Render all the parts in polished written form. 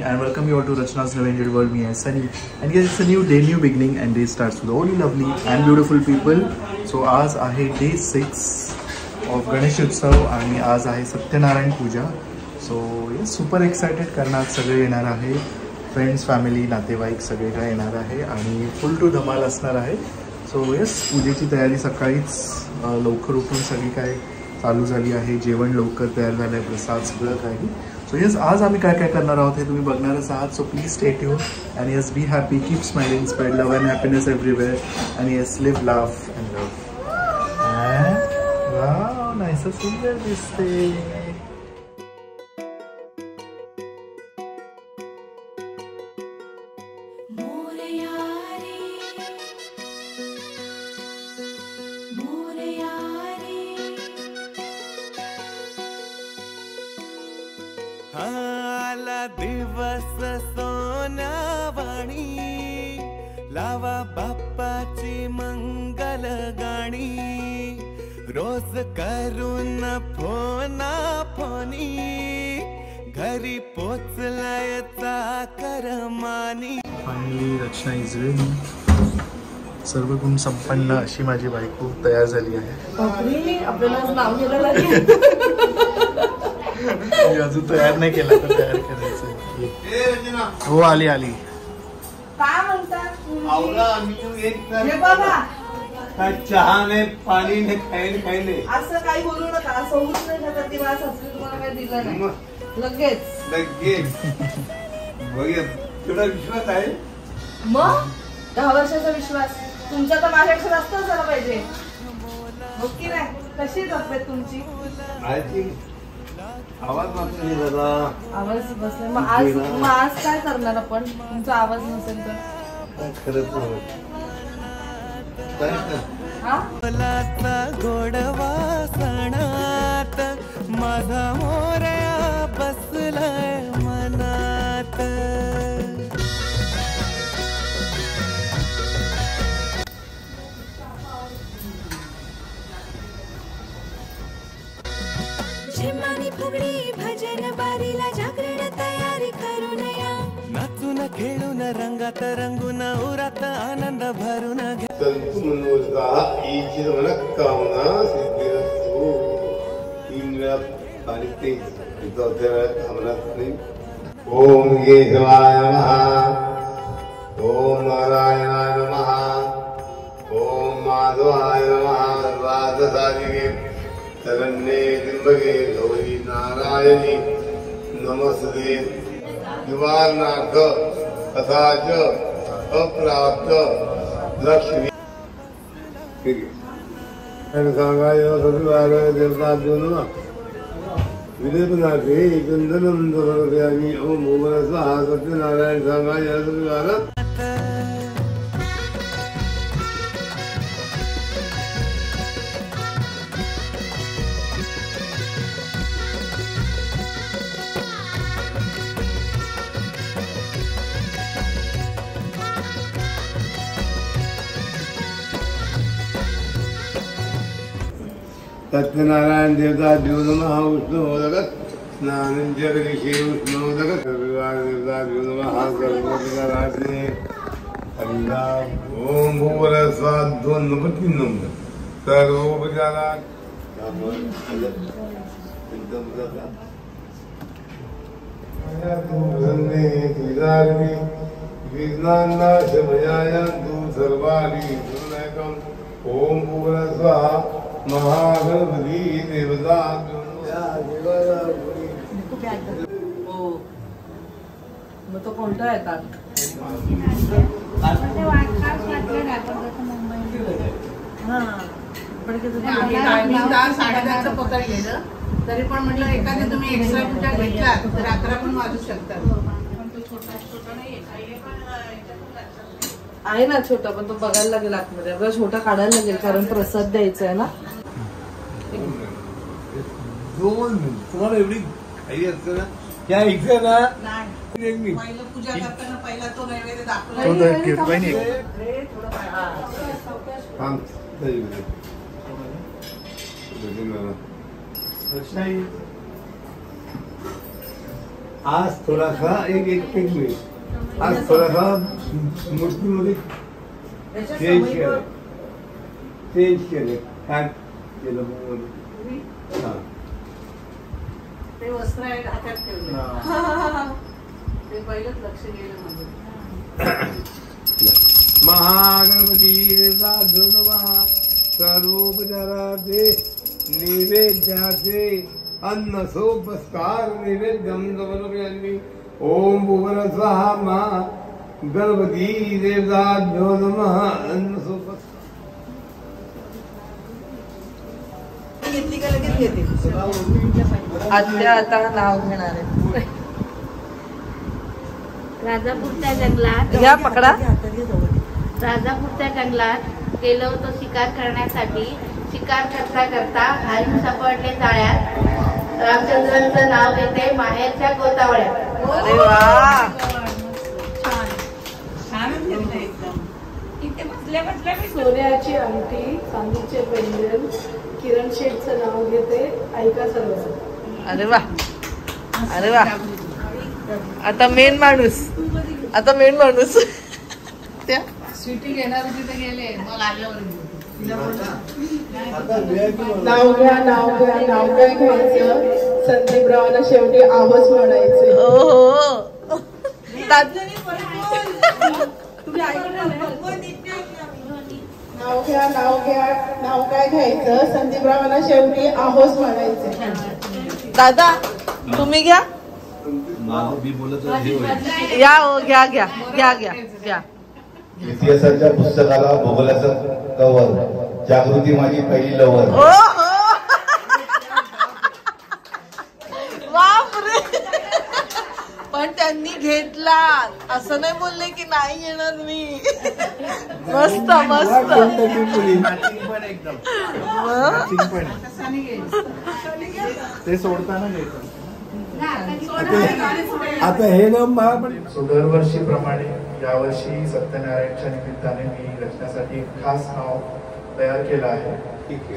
and welcome you all to Rachna's Never-Ending World. Me as Sunny, and yes, it's a new day, new beginning, and day starts with all you lovely and beautiful people. So आज आहे day 6 of Ganesh Utsav आणि आज आहे सत्यनारायण पूजा. So yes, super excited कारण आज सगळे येणार आहे, फ्रेंड्स, फॅमिली, नातेवाईक सगळे काय येणार आहे आणि फुल टू धमाल असणार आहे. सो येस, पूजेची तयारी सकाळीच लवकर उठून सगळी काय चालू झाली आहे. जेवण लवकर तयार झालं आहे, प्रसाद सगळं काही. सो येस, आज आम्ही काय काय करणार आहोत हे तुम्ही बघणारच आहात. So please stay tune and yes, be happy, keep smiling, spread love and happiness everywhere and yes, live laugh and love. Wow, nice, सुंदर दिसते. आला दिवस सोनावाणी, लावा बाप्पाची मंगल गाणी, रोज करून फोना फोनी, घरी पोचलाय चाकरमानी. Finally Rachana is ready. सर्व गुण संपन्न अशी माझी बायको तयार झाली आहे. आपल्याला नाव घ्यायला लागेल. अजून तयार नाही केला तर तयार करायचं. हो, आली आली. काय म्हणतात चहा ने पाणी ने खायले असं काही बोलू नका. असं होत नाही का? ती मला सासरी तुम्हाला काही दिलं नाही लगेच बघूया. तुला विश्वास आहे मग? 10 वर्षाचा विश्वास तुमचा तर माझ्यापेक्षा जास्त झाला पाहिजे. हो की नाही? कशी तब्येत तुमची? आवाज नाही दादा. आवाज बसला. मग आज काय करणार आपण? तुमचा आवाज नसेल तर खरंच गोडवा सणात माझा मोरया बसलाय मनात. झिम्मानी फुगडी भजन बारीला जागरण तयारी करून या. नाचून खेळून रंगात रंगून उरात आनंद भरून घ्या. मनोकामना सिद्धिरस्तु. 3 वेळा पाणी चौथ्या वेळा थांबणार नाही. ओम केशवाय नमः, ओम नारायणाय नमः, ओम माधवाय नमः. सर्वार्थसाधिके शरण्ये त्र्यंबके गौरी नारायणी नमस्ते. निवारणार्थ तथाच अप्राप्त लक्ष्मी. सांगाय सविवार देवताभ्यो नमः. विलेपनाथे चंदनं समर्पयामि. ओम भुवन स्वाहा. सत्यनारायण सांगाय सविवार. सत्यनारायण देवताभ्यो नमः. उष्णोदक स्नानं जगदीशे उष्णोदक. रविवार देवताभ्यो नमः. सर्वोपचारार्थे हरिदा. ओम भूवल स्वाध्वन्नपतिनं सर्वोपचारात् विघ्नान्नाशमयायन्तु सर्वाणि गुरुनायकम्. ओम भूवल स्वाहा. महागणपती देवता. मग तो कोणता येतात? साडेदहाचं पकडलेलं तरी पण म्हटलं एखादी तुम्ही एक्स्ट्रा पूजा घेतला तर 11 पण वाजू शकतात. आहे ना छोटा, पण तो बघायला लागेल आतमध्ये. आपल्याला छोटा काढायला लागेल कारण प्रसाद द्यायचा आहे ना. तुम्हाला एवढी घाई असते ना त्या इथे ना. पहिलं पूजा करताना पहिला तो नैवेद्य दाखवला. आज थोडासा एक मिनिट, आज थोडासा मूर्तीमध्ये चेंज केले काय केलं हा ते वस्त्र आहे हातात ठेवले ते पहिलंच लक्ष गेलं माझं. महागणपती सर्वोपचाराचे नैवेद्याचे अन्न सोपस्कार नैवेद्यम समर्पयामि. ओम भुवन स्वाहा महा गणपती देवताभ्यो नमः. अन्न सोपस्कार घेतली का लगेच घेते. आत्या आता नाव घेणार आहे. राजापूरच्या जंगलात घ्या पकडा. राजापूरच्या जंगलात गेलो होतो शिकार करण्यासाठी. शिकार करता करता भारी सापडले जाळ्यात. रामचंद्रांचं नाव घेते माहेरच्या गोतावळ्यात. अरे वा, सोन्याची अंगठी, चांदीचे पेंडल, किरण शेठचं नाव घेते. ऐका सर्व. अरे वा, अरे वा. आता मेन माणूस, आता मेन माणूस. त्या स्वीटी घेणार होती तर गेले, मग आल्यावर नाव घ्या, नाव घ्या, नाव काय घ्यायचं. संदीपरावांना शेवटी आवाज म्हणायचे. ओहो, नाव घ्या, नाव घ्या, नाव काय घ्यायचं. संदीपरावांना शेवटी आहोस म्हणायचे. दादा तुम्ही घ्या. या हो, घ्या घ्या घ्या घ्या घ्या. इतिहासाच्या पुस्तकाला भूगोलाचं कवर. जागृती माझी पहिली लवर. बापरे, पण त्यांनी घेतला, असं नाही बोलले की नाही घेणार मी. मस्त मस्त. ते सोडताना घ्यायचं. आता हे ना मला पण दरवर्षीप्रमाणे यावर्षी सत्यनारायणच्या निमित्ताने मी रचण्यासाठी एक खास नाव तयार केलं आहे.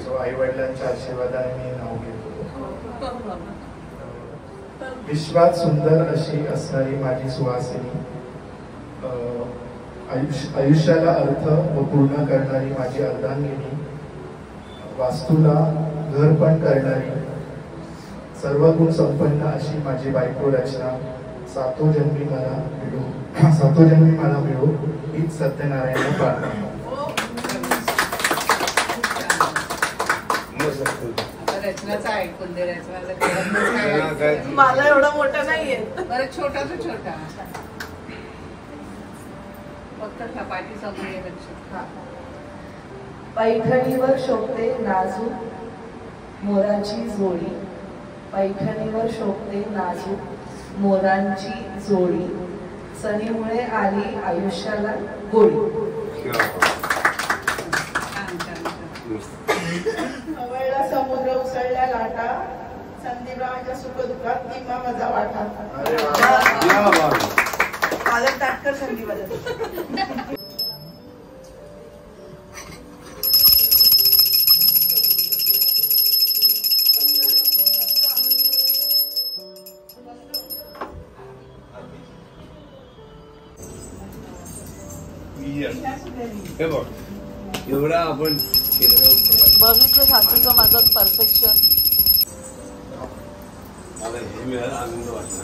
सो आई वडिलांच्या आशीर्वादाने मी नाव घेतो. विश्वात सुंदर अशी असणारी माझी सुहासिनी, आयुष्याला अर्थ व पूर्ण करणारी माझी अर्धांगिनी, वास्तूला घर पण करणारी, सर्व गुण संपन्न अशी माझी बायको रचना. सातो जन्मी मला मिळो हीच सत्यनारायण प्रार्थना. रचनाचा ऐकून दे. रचनाचा मला एवढा मोठा नाहीये. बरं, छोटा तो छोटा, फक्त पाठी समोर लक्षात. पैठणीवर शोभते नाजूक मोरांची जोडी. पैठणीवर शोभते नाजूक मोरांची जोडी. सनीमुळे आली आयुष्याला गोडी. हवळला समुद्र उसळल्या लाटा. संदीपरावांच्या सुखदुःखात निम्मा माझा वाटा. पालक ताटकर संदीपाला. हे बघ, एवढा आपण बघितलं सासूचं माझं परफेक्शन. मला हे मिळालं, आनंद वाटला.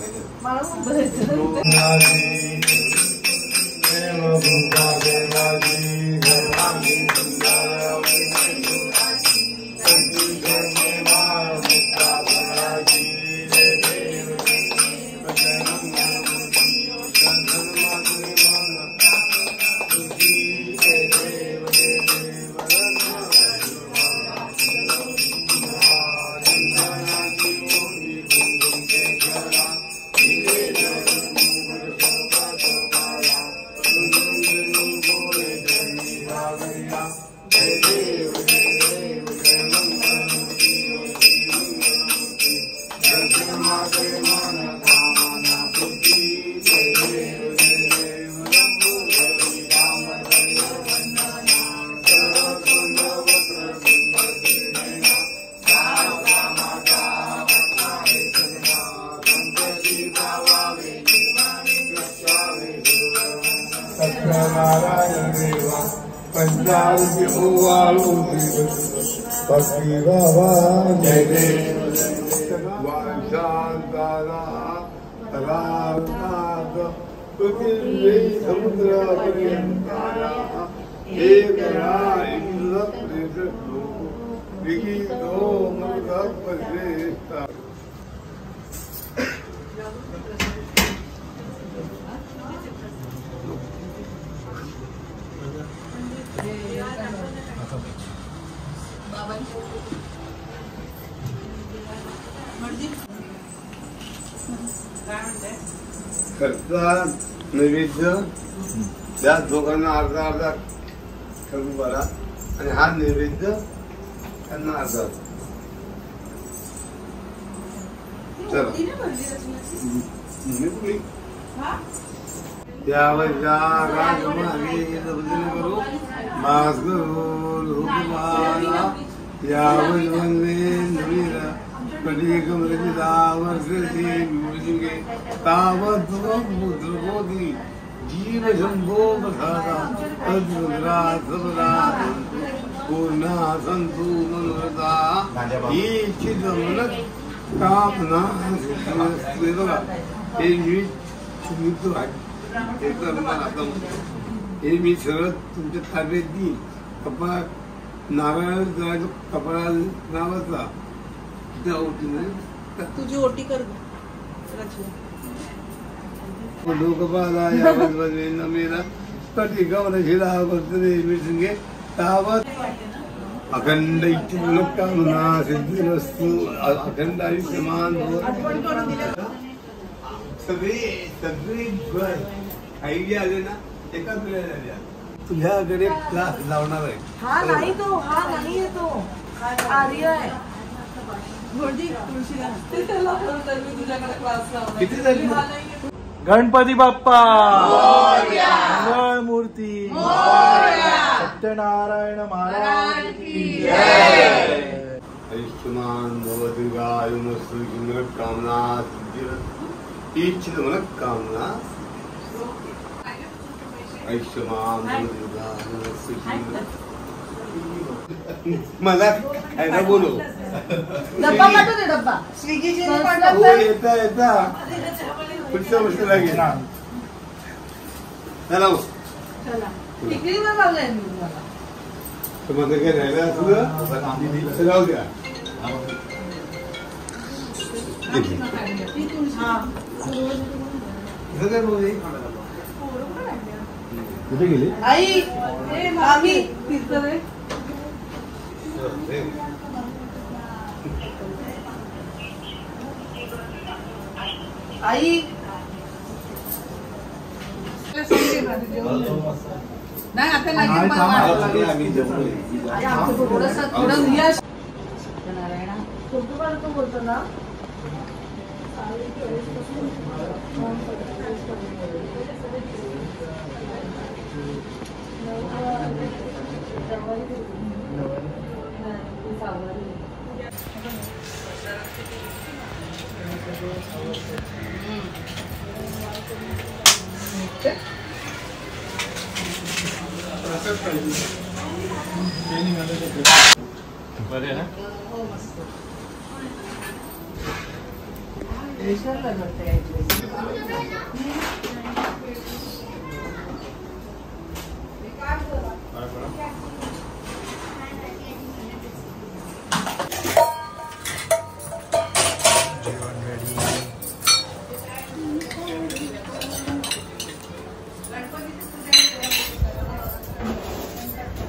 भक्ती बाबा जय देव शांतारा रामनाथ पृथ्वी समुद्रापर्यंतारा एक विगीतो मृतपश्रेष्ठा करता नैवेद्य त्या दोघांना अर्धा अर्धा करू बरा आणि हा नैवेद्य त्यांना अर्धा चला त्यावरच्या राजमागे करू मास करू यावं वंदे नवीरा कधी कमरेची दावर्षी विभुजिंगे तावत पुत्रबोधी जीव शंभो बसादा तद्रुद्रा सबरा पूर्णा संतु मनोरथा ही चिदमनक कामना सिद्ध बघा हे मी चुकीचं आहे हे तर मला आता हे मी सरळ तुमच्या ताब्यात देईन कपाळ नारायण जायचं कपाळा नावाचा त्या ओटीने तुझी ओटी कर लोकपाला यावत मेला कटी गमन शिला वर्तने मिळून तावत अखंड इच्छुकामना सिद्धिरस्तु अखंड आयुष्यमान सगळी सगळी आयडिया आले ना एकाच वेळेला आल्या तुझ्याकडे क्लास लावणार आहे हा नाही तो हा नाही येतो आर्य आहे किती झाली गणपती बाप्पा मंगळ मूर्ती सत्यनारायण महाराज की जय. आयुष्यमान भव दीर्घायुमस्तु कामना इच्छित मनोकामना आयुष्यमान मला खायला बोलव डब्बा पाठव दे डब्बा स्विगीची येता येता पुढच्या वर्षी लागेल चला तिकडे चाललंय मी तुम्हाला माझं काय राहिलं असलं राहू द्या कुठे गेले आई आम्ही तीर्थरे आई नाही आता थोडं बोलतो ना बरे ना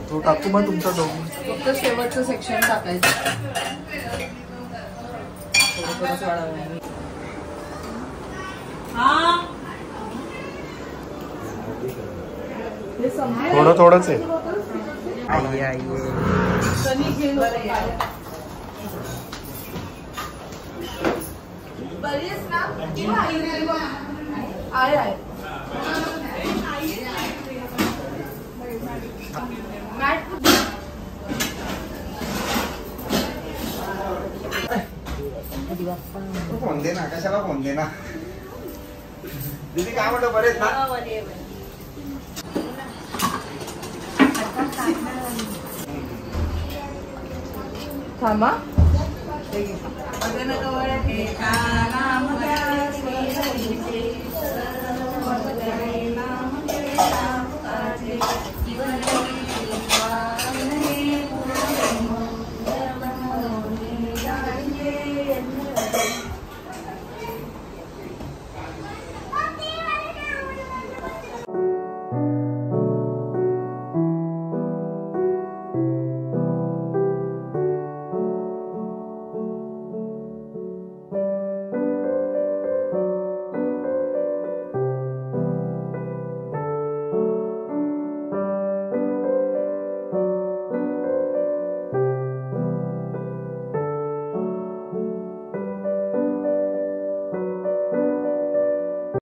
तो टाकू मग तुमचा डोंगर फक्त शेवटचं सेक्शन टाकायचं थोडंच वाढवलं थोडं थोडंच आहे बरीच ना आहे फोन दे ना कशाला फोन दे ना दीदी काय म्हणतो बरेच ना थांबा. भजन गवळ हे